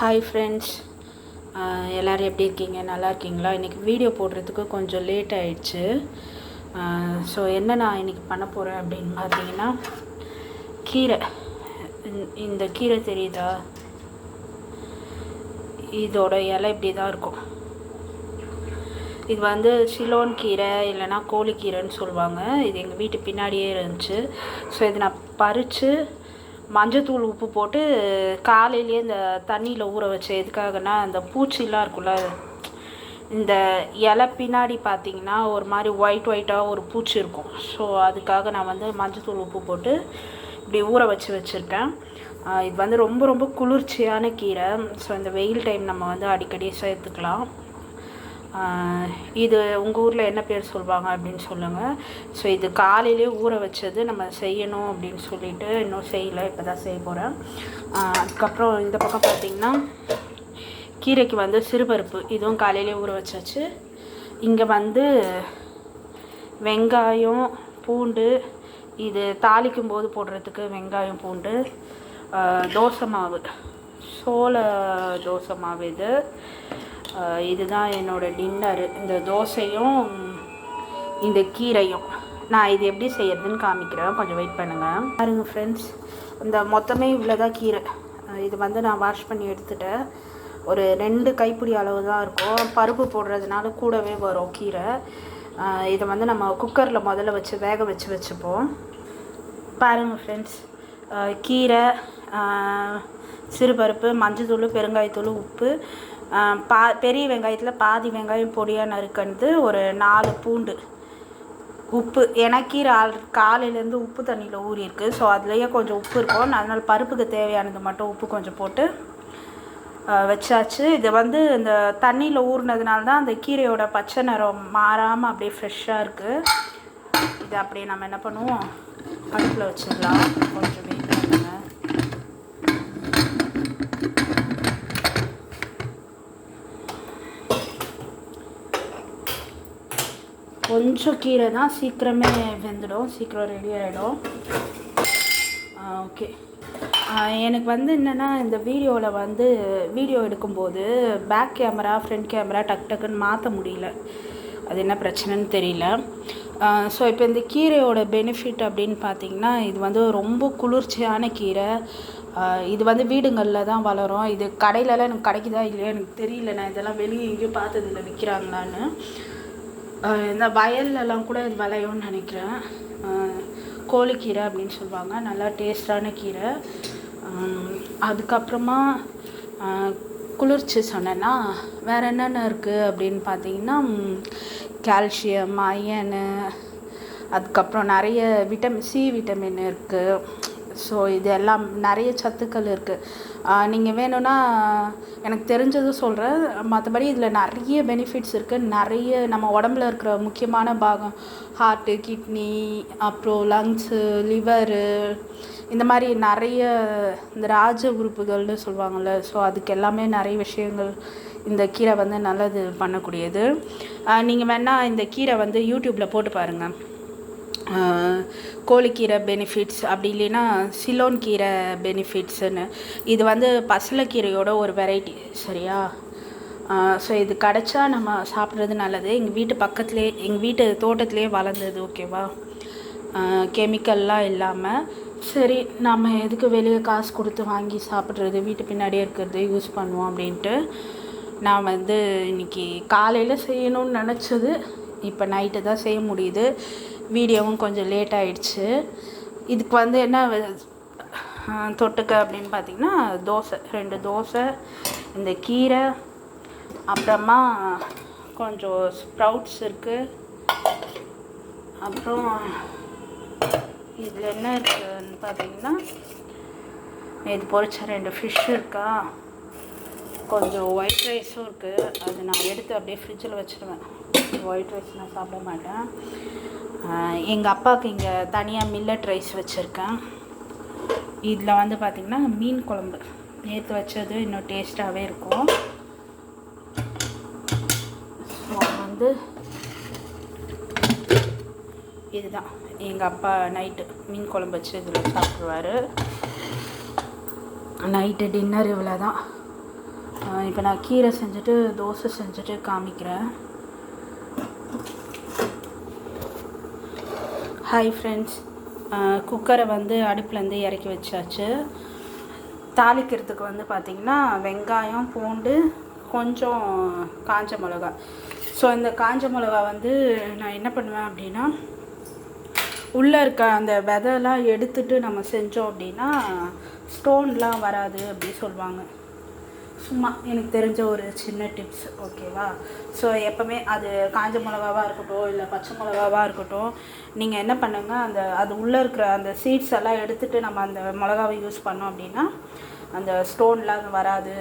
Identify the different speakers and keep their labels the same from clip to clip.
Speaker 1: Hi friends, எல்லோரும் எப்படி இருக்கீங்க? நல்லா இருக்கீங்களா? இன்றைக்கி வீடியோ போடுறதுக்கு கொஞ்சம் லேட் ஆகிடுச்சு. ஸோ என்ன நான் இன்றைக்கி பண்ண போகிறேன் அப்படின்னு பார்த்தீங்கன்னா, கீரை. இந்த கீரை தெரியுதா? இதோட இலை இப்படி தான் இருக்கும். இது வந்து சிலோன் கீரை இல்லைனா கோழிக்கீரைன்னு சொல்லுவாங்க. இது எங்கள் வீட்டு பின்னாடியே இருந்துச்சு. ஸோ இது நான் பறித்து மஞ்சத்தூள் உப்பு போட்டு காலையிலேயே இந்த தண்ணியில் ஊற வச்சேன். எதுக்காகனா அந்த பூச்சிலாம் இருக்குல்ல, இந்த இலை பின்னாடி பார்த்திங்கன்னா ஒரு மாதிரி ஒயிட்டாக ஒரு பூச்சி இருக்கும். ஸோ அதுக்காக நான் வந்து மஞ்சத்தூள் உப்பு போட்டு இப்படி ஊற வச்சுருக்கேன். இது வந்து ரொம்ப ரொம்ப குளிர்ச்சியான கீரை. ஸோ இந்த வெயில் டைம் நம்ம வந்து அடிக்கடி சேர்த்துக்கலாம். இது உங்கள் ஊரில் என்ன பேர் சொல்லுவாங்க அப்படின்னு சொல்லுங்கள். ஸோ இது காலையிலே ஊற வச்சது நம்ம செய்யணும் அப்படின்னு சொல்லிட்டு இன்னும் செய்யலை, இப்போ தான் செய்ய போகிறேன். அதுக்கப்புறம் இந்த பக்கம் பார்த்திங்கன்னா கீரைக்கு வந்து சிறுபருப்பு, இதுவும் காலையிலே ஊற வச்சாச்சு. இங்கே வந்து வெங்காயம் பூண்டு, இது தாளிக்கும் போது போடுறதுக்கு வெங்காயம் பூண்டு, தோசை மாவு, சோள தோசை மாவு. இதுதான் என்னோடய டின்னரு. இந்த தோசையும் இந்த கீரையும் நான் இது எப்படி செய்யறதுன்னு காமிக்கிறேன், கொஞ்சம் வெயிட் பண்ணுங்கள். பாருங்கள் ஃப்ரெண்ட்ஸ், இந்த மொத்தமே இவ்வளோதான் கீரை. இது வந்து நான் வாஷ் பண்ணி எடுத்துட்டேன். ஒரு 2 கைப்பிடி அளவு தான் இருக்கும். பருப்பு போடுறதுனால கூடவே வரும் கீரை. இதை வந்து நம்ம குக்கரில் முதல்ல வச்சு வேக வச்சுப்போம். பாருங்கள் ஃப்ரெண்ட்ஸ், கீரை, சிறுபருப்பு, மஞ்சத்தூள், பெருங்காயத்தூள், உப்பு, பெரிய வெங்காயத்தில் பாதி வெங்காயம் பொடியாக நறுக்கணுது, ஒரு 4 பூண்டு, உப்பு. ஏன்னா கீரை காலையிலேருந்து உப்பு தண்ணியில் ஊறி இருக்குது. ஸோ அதுலேயே கொஞ்சம் உப்பு இருக்கும். அதனால் பருப்புக்கு தேவையானது மட்டும் உப்பு கொஞ்சம் போட்டு வச்சாச்சு. இது வந்து இந்த தண்ணியில் ஊறினதுனால தான் அந்த கீரையோட பச்சை நிறம் மாறாமல் அப்படியே ஃப்ரெஷ்ஷாக இருக்குது. இதை அப்படியே நம்ம என்ன பண்ணுவோம், அடுப்பில் வச்சிடலாம். கொஞ்சம் வெயிட் பண்ணுங்க. கொஞ்சம் கீரை தான், சீக்கிரமே வெந்துடும், சீக்கிரம் ரெடி ஆகிடும். ஓகே. எனக்கு வந்து என்னென்னா, இந்த வீடியோவில் வந்து வீடியோ எடுக்கும்போது பேக் கேமரா ஃப்ரண்ட் கேமரா டக்குன்னு மாற்ற முடியல. அது என்ன பிரச்சனைன்னு தெரியல. ஸோ இப்போ இந்த கீரையோட பெனிஃபிட் அப்படின்னு பார்த்திங்கன்னா, இது வந்து ரொம்ப குளிர்ச்சியான கீரை. இது வந்து வீடுங்களில் தான் வளரும். இது கடையிலலாம் எனக்கு கிடைக்குதா இல்லையா எனக்கு தெரியல. நான் இதெல்லாம் வெளியே எங்கேயும் பார்த்ததில்லை விற்கிறாங்களான்னு. இந்த வயல்லலாம் கூட இது விளையும்னு நினைக்கிறேன். கோழிக்கீரை அப்படின்னு சொல்லுவாங்க. நல்லா டேஸ்டான கீரை. அதுக்கப்புறமா குளிர்ச்சி சொன்னேன்னா வேறு என்னென்ன இருக்குது அப்படின்னு பார்த்தீங்கன்னா, கால்சியம், அயனு, அதுக்கப்புறம் நிறைய சி விட்டமின் இருக்குது. ஸோ இது எல்லாம் நிறைய சத்துக்கள் இருக்குது. நீங்கள் வேணும்னா எனக்கு தெரிஞ்சதும் சொல்கிறேன். மற்றபடி இதில் நிறைய பெனிஃபிட்ஸ் இருக்குது. நிறைய நம்ம உடம்புல இருக்கிற முக்கியமான பாகம், ஹார்ட்டு, கிட்னி, அப்புறம் லங்ஸு, லிவரு, இந்த மாதிரி நிறைய இந்த ராஜ உறுப்புகள்னு சொல்லுவாங்கள்ல. ஸோ அதுக்கு எல்லாமே நிறைய விஷயங்கள் இந்த கீரை வந்து நல்லது பண்ணக்கூடியது. நீங்கள் வேணால் இந்த கீரை வந்து யூடியூப்பில் போட்டு பாருங்கள். கோழிக்கீரை பெனிஃபிட்ஸ், அப்படி இல்லைன்னா சிலோன் கீரை பெனிஃபிட்ஸுன்னு. இது வந்து பசலைக்கீரையோட ஒரு வெரைட்டி, சரியா? ஸோ இது கிடச்சா நம்ம சாப்பிட்றது நல்லது. எங்கள் வீட்டு பக்கத்துலேயே, எங்கள் வீட்டு தோட்டத்துலேயே வளர்ந்தது, ஓகேவா? கெமிக்கல்லாம் இல்லாமல். சரி, நம்ம எதுக்கு வெளியே காசு கொடுத்து வாங்கி சாப்பிட்றது, வீட்டு பின்னாடியே இருக்கிறது யூஸ் பண்ணுவோம் அப்படின்ட்டு நான் வந்து இன்றைக்கி காலையில் செய்யணும்னு நினச்சது இப்போ நைட்டு தான் செய்ய முடியுது. வீடியோவும் கொஞ்சம் லேட் ஆகிடுச்சு. இதுக்கு வந்து என்ன தொட்டுக்க அப்படின்னு பார்த்திங்கன்னா, தோசை, 2 தோசை, இந்த கீரை, அப்புறமா கொஞ்சம் ஸ்ப்ரவுட்ஸ் இருக்குது. அப்புறம் இதில் என்ன இருக்குதுன்னு பார்த்திங்கன்னா, இது பொரிச்ச 2 ஃபிஷ் இருக்கா, கொஞ்சம் ஒயிட் ரைஸும் இருக்குது. அது நான் எடுத்து அப்படியே ஃப்ரிட்ஜில் வச்சுருவேன். ஒயிட் ரைஸ் நான் சாப்பிட மாட்டேன். எங்கள் அப்பாவுக்கு இங்கே தனியாக மில்லட் ரைஸ் வச்சுருக்கேன். இதில் வந்து பார்த்திங்கன்னா மீன் குழம்பு, நேற்று வச்சது இன்னும் டேஸ்ட்டாகவே இருக்கும். ஸோ வந்து இதுதான் எங்கள் அப்பா நைட்டு மீன் குழம்பு வச்சு இதில் சாப்பிடுவார். நைட்டு டின்னர் இவ்வளோ தான். இப்போ நான் கீரை செஞ்சுட்டு தோசை செஞ்சுட்டு காமிக்கிறேன். ஹாய் ஃப்ரெண்ட்ஸ், குக்கரை வந்து அடுப்புலேருந்து இறக்கி வச்சாச்சு. தாளிக்கிறதுக்கு வந்து பார்த்திங்கன்னா வெங்காயம், பூண்டு, கொஞ்சம் காஞ்ச மிளகா. ஸோ இந்த காஞ்ச மிளகா வந்து நான் என்ன பண்ணுவேன் அப்படின்னா, உள்ளே இருக்க அந்த விதைலாம் எடுத்துட்டு நம்ம செஞ்சோம் அப்படின்னா ஸ்டோன்லாம் வராது அப்படி சொல்லுவாங்க. சும்மா எனக்கு தெரிஞ்ச ஒரு சின்ன டிப்ஸ், ஓகேவா? ஸோ எப்போவுமே அது காஞ்ச மிளகாவாக இருக்கட்டும் இல்லை பச்சை மிளகாவாக இருக்கட்டும், நீங்கள் என்ன பண்ணுங்கள், அது உள்ளே இருக்கிற அந்த சீட்ஸ் எல்லாம் எடுத்துகிட்டு நம்ம அந்த மிளகாவை யூஸ் பண்ணோம் அப்படின்னா அந்த ஸ்டோன்லாம் வராது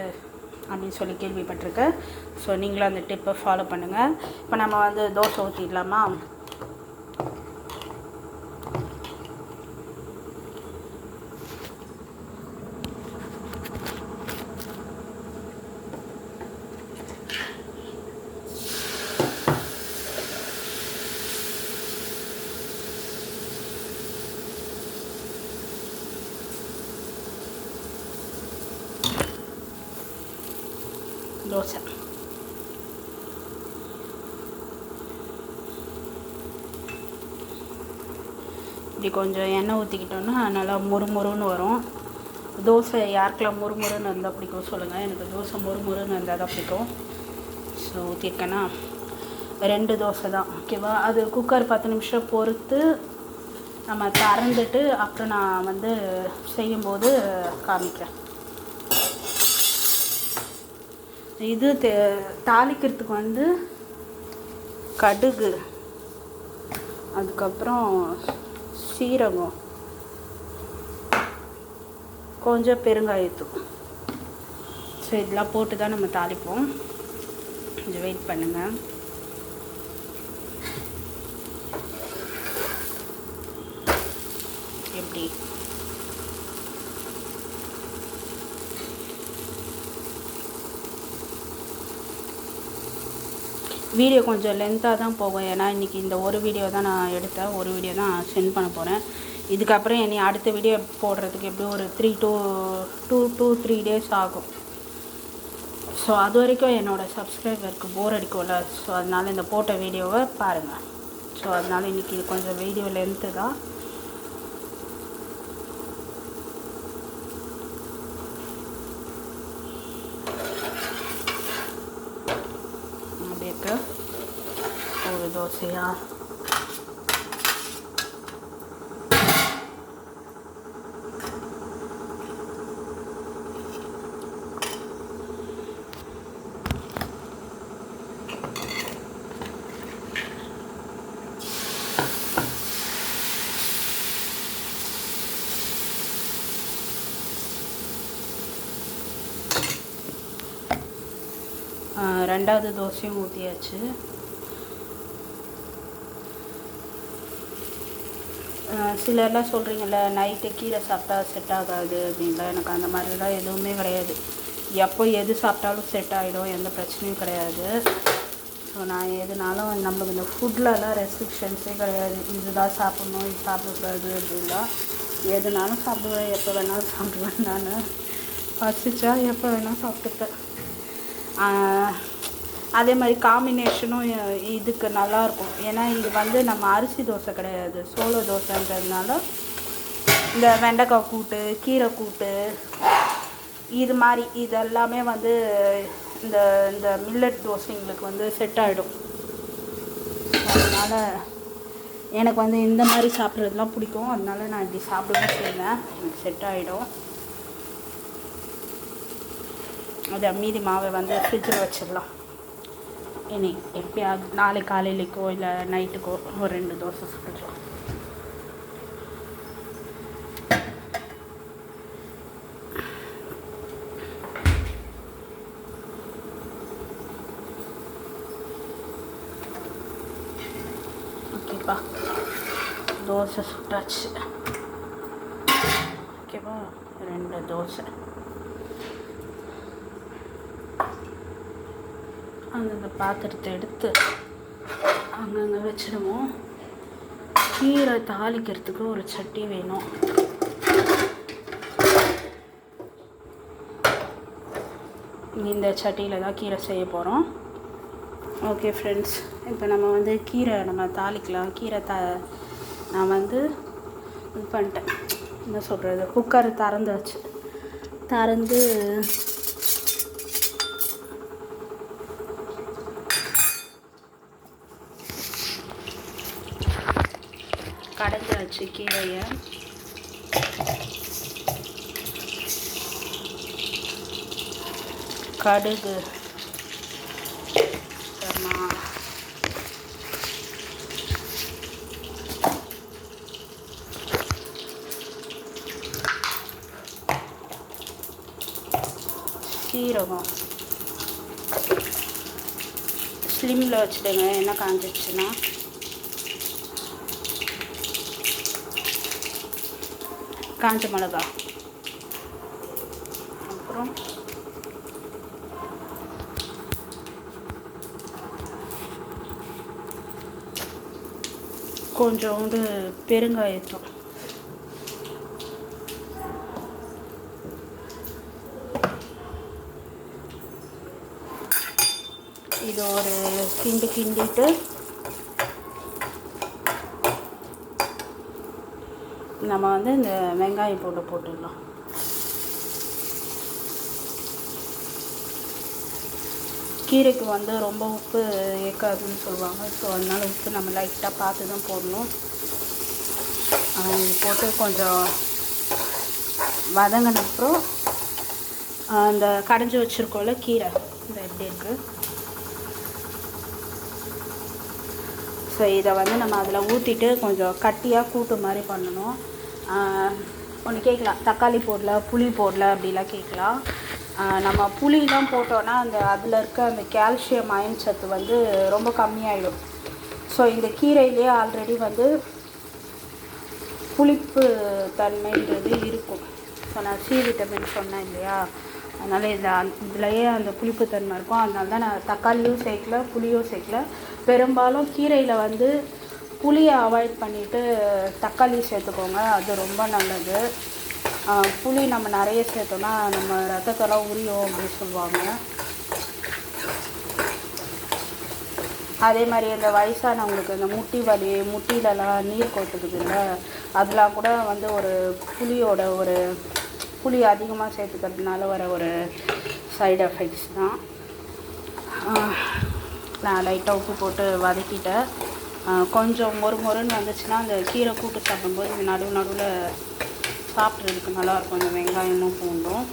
Speaker 1: அப்படின்னு சொல்லி கேள்விப்பட்டிருக்கேன். ஸோ நீங்களும் அந்த டிப்பை ஃபாலோ பண்ணுங்கள். இப்போ நம்ம வந்து தோசை ஊற்றிடலாமா? தோசை இப்படி கொஞ்சம் எண்ணெய் ஊற்றிக்கிட்டோன்னா நல்லா முறுமுறுன்னு வரும். தோசை யாருக்கெல்லாம் முறுமுறுன்னு இருந்தால் பிடிக்கும் சொல்லுங்கள். எனக்கு தோசை முறுமுறுன்னு இருந்தால் தான் பிடிக்கும். ஸோ ஊற்றிருக்கேன்னா 2 தோசை தான், ஓகேவா? அது குக்கர் 10 நிமிஷம் பொறுத்து நம்ம திறந்துட்டு அப்புறம் நான் வந்து செய்யும்போது காமிக்கிறேன். இது தாளிக்கிறதுக்கு வந்து கடுகு, அதுக்கப்புறம் சீரகம், கொஞ்சம் பெருங்காயத்தூள். ஸோ இதெல்லாம் போட்டு தான் நம்ம தாளிப்போம். கொஞ்சம் வெயிட் பண்ணுங்கள். எப்படி வீடியோ கொஞ்சம் லென்த்தாக தான் போகும். ஏன்னா இன்றைக்கி இந்த ஒரு வீடியோ தான் நான் எடுத்தேன், ஒரு வீடியோ தான் சென்ட் பண்ண போகிறேன். இதுக்கப்புறம் இனி அடுத்த வீடியோ போடுறதுக்கு எப்படியும் ஒரு 2 to 3 days ஆகும். ஸோ அது வரைக்கும் என்னோடய சப்ஸ்கிரைபருக்கு போர் அடிக்கும்ல. ஸோ அதனால் இந்த போட்ட வீடியோவை பாருங்கள். ஸோ அதனால் இன்றைக்கி இது கொஞ்சம் வீடியோ லென்த்து தான். ஒரு தோசையா ரெண்டாவது தோசையும் ஊற்றியாச்சு. சிலர்லாம் சொல்கிறீங்கள நைட்டு கீரை சாப்பிட்டா செட் ஆகாது அப்படின்லாம். எனக்கு அந்த மாதிரிலாம் எதுவுமே கிடையாது. எப்போ எது சாப்பிட்டாலும் செட் ஆகிடும், எந்த பிரச்சனையும் கிடையாது. ஸோ நான் எதுனாலும் நம்மளுக்கு இந்த ஃபுட்லலாம் ரெஸ்ட்ரிக்ஷன்ஸே கிடையாது. இதுதான் சாப்பிட்ணும், இது சாப்பிடக்கூடாது அப்படின்லாம். எதுனாலும் சாப்பிடுவேன், எப்போ வேணாலும் சாப்பிடுவேன். நான் பசிச்சா எப்போ வேணால் சாப்பிட்டுப்பேன். அதே மாதிரி காம்பினேஷனும் இதுக்கு நல்லாயிருக்கும். ஏன்னா இது வந்து நம்ம அரிசி தோசை கிடையாது, சோள தோசைன்றதுனால இந்த வெண்டைக்காய் கூட்டு, கீரை கூட்டு, இது மாதிரி இதெல்லாமே வந்து இந்த இந்த மில்லட் தோசைங்களுக்கு வந்து செட் ஆகிடும். அதனால் எனக்கு வந்து இந்த மாதிரி சாப்பிட்றதுலாம் பிடிக்கும். அதனால நான் இப்படி சாப்பிடவும் செய்வேன், எனக்கு செட் ஆகிடும். அதை மீதி மாவை வந்து ஃப்ரிட்ஜில் வச்சிடலாம். இனி எப்பயாவது நாளை காலையிலைக்கோ இல்லை நைட்டுக்கோ ஒரு 2 தோசை சுட்டுக்கலாம். ஓகேப்பா, தோசை சுட்டாச்சு. ஓகேவா, 2 தோசை. அந்தந்த பாத்திரத்தை எடுத்து அங்கங்கே வச்சிடுவோம். கீரை தாளிக்கிறதுக்கு ஒரு சட்டி வேணும். இந்த சட்டியில் தான் கீரை செய்ய போகிறோம். ஓகே ஃப்ரெண்ட்ஸ், இப்போ நம்ம வந்து கீரை நம்ம தாளிக்கலாம். நான் வந்து இது பண்ணிட்டேன், என்ன சொல்கிறது, குக்கர் திறந்து கடைஞ்சாச்சு கீரையை. கடுகு, சீரகம் ஸ்லிம்மில் வச்சுடுங்க, எண்ணெய் காஞ்சிடுச்சுன்னா. காஞ்ச மிளகா, அப்புறம் கொஞ்சோண்டு பெருங்காயத்தூள், இது ஒரு கிண்டிட்டு நம்ம வந்து இந்த வெங்காயம் போட்டுடலாம். கீரைக்கு வந்து ரொம்ப உப்பு ஏற்காதுன்னு சொல்லுவாங்க. ஸோ அதனால் உப்பு நம்ம லைட்டாக பார்த்து தான் போடணும். இது போட்டு கொஞ்சம் வதங்கின அப்புறம் அந்த கடைஞ்சி வச்சுருக்கோம்ல கீரை, இந்த எப்படி இருக்குது. ஸோ இதை வந்து நம்ம அதில் ஊற்றிட்டு கொஞ்சம் கட்டியாக கூட்டு மாதிரி பண்ணணும். ஒன்று கேட்கலாம், தக்காளி போடல, புளி போடல அப்படிலாம் கேட்கலாம். நம்ம புளிலாம் போட்டோன்னா அதில் இருக்க அந்த கால்சியம் அயன் சத்து வந்து ரொம்ப கம்மியாயிடும். ஸோ இந்த கீரையிலே ஆல்ரெடி வந்து புளிப்பு தன்மைன்றது இருக்கும். ஸோ நான் சி விட்டமின் சொன்னேன் இல்லையா, அதனால் இதுலையே அந்த புளிப்பு தன்மை இருக்கும். அதனால தான் நான் தக்காளியும் சேர்க்கல, புளியும் சேர்க்கல. பெரும்பாலும் கீரையில் வந்து புளியை அவாய்ட் பண்ணிவிட்டு தக்காளி சேர்த்துக்கோங்க, அது ரொம்ப நல்லது. புளி நம்ம நிறைய சேர்த்தோன்னா நம்ம ரத்தத்தெல்லாம் உரியும் அப்படின்னு சொல்லுவாங்க. அதே மாதிரி இந்த வயசானவங்களுக்கு இந்த முட்டி வலி, முட்டிலலாம் நீர் கொட்டுக்குதுல்ல, அதெலாம் கூட வந்து ஒரு புளி அதிகமாக சேர்த்துக்கிறதுனால வர ஒரு சைடு எஃபெக்ட்ஸ் தான். நான் லைட்டாக உப்பு போட்டு வதக்கிட்டேன். கொஞ்சம் மொறுன்னு வந்துச்சுன்னா அந்த கீரை கூட்டு சாப்பிடும்போது இது நடுவில் சாப்பிட்றதுக்கு நல்லாயிருக்கும், இந்த வெங்காயமும் பூண்டும்.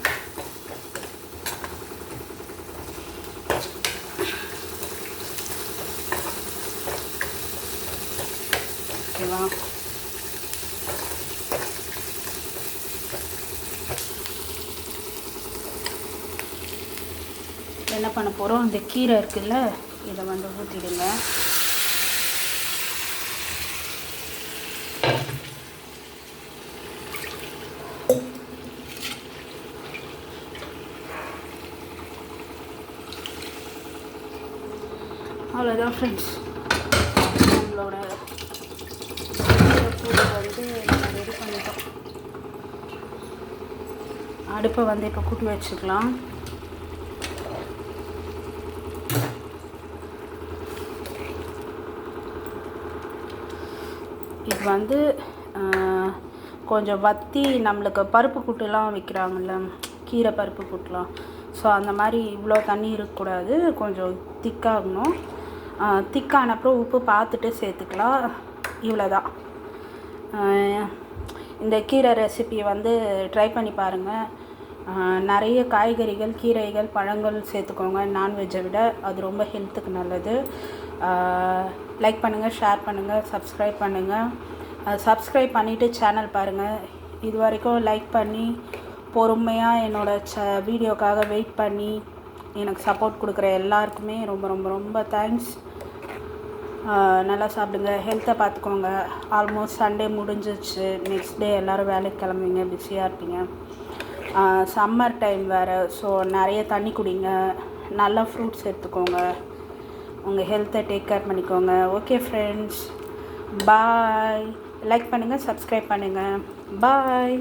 Speaker 1: ஓகேவா? என்ன பண்ண போகிறோம், இந்த கீரை இருக்குல்ல, இதை வந்து ஊற்றிடுங்க. அவ்வளோதான் ஃப்ரெண்ட்ஸ், நம்மளோட பூவை வந்து நம்ம ரெடி பண்ணிட்டோம். அடுப்பை வந்து இப்போ கூட்டி வச்சுக்கலாம். இது வந்து கொஞ்சம் வத்தி நம்மளுக்கு பருப்பு கூட்டுலாம் வைக்கிறாங்கள்ல, கீரை பருப்பு கூட்டுலாம், ஸோ அந்த மாதிரி இவ்வளோ தண்ணி இருக்கக்கூடாது, கொஞ்சம் திக்காகணும். திக்கான அப்புறம் உப்பு பார்த்துட்டு சேர்த்துக்கலாம். இவ்வளோதான். இந்த கீரை ரெசிபி வந்து ட்ரை பண்ணி பாருங்கள். நிறைய காய்கறிகள், கீரைகள், பழங்கள் சேர்த்துக்கோங்க நான்வெஜ்ஜை விட, அது ரொம்ப ஹெல்த்துக்கு நல்லது. லைக் பண்ணுங்கள், ஷேர் பண்ணுங்கள், சப்ஸ்கிரைப் பண்ணுங்கள். சப்ஸ்கிரைப் பண்ணிவிட்டு சேனல் பாருங்கள். இது வரைக்கும் லைக் பண்ணி பொறுமையாக என்னோடய வீடியோக்காக வெயிட் பண்ணி எனக்கு சப்போர்ட் கொடுக்குற எல்லாருக்குமே ரொம்ப ரொம்ப ரொம்ப தேங்க்ஸ். நல்லா சாப்பிடுங்க, ஹெல்த்தை பார்த்துக்கோங்க. ஆல்மோஸ்ட் சண்டே முடிஞ்சிச்சு, நெக்ஸ்ட் டே எல்லோரும் வேலைக்கு கிளம்புவீங்க, பிஸியாக இருப்பீங்க. சம்மர் டைம் வேறு, ஸோ நிறைய தண்ணி குடிங்க, நல்லா ஃப்ரூட்ஸ் எடுத்துக்கோங்க, உங்கள் ஹெல்த்தை டேக் கேர் பண்ணிக்கோங்க. ஓகே ஃப்ரெண்ட்ஸ், பாய். லைக் பண்ணுங்கள், சப்ஸ்கிரைப் பண்ணுங்கள். பாய்.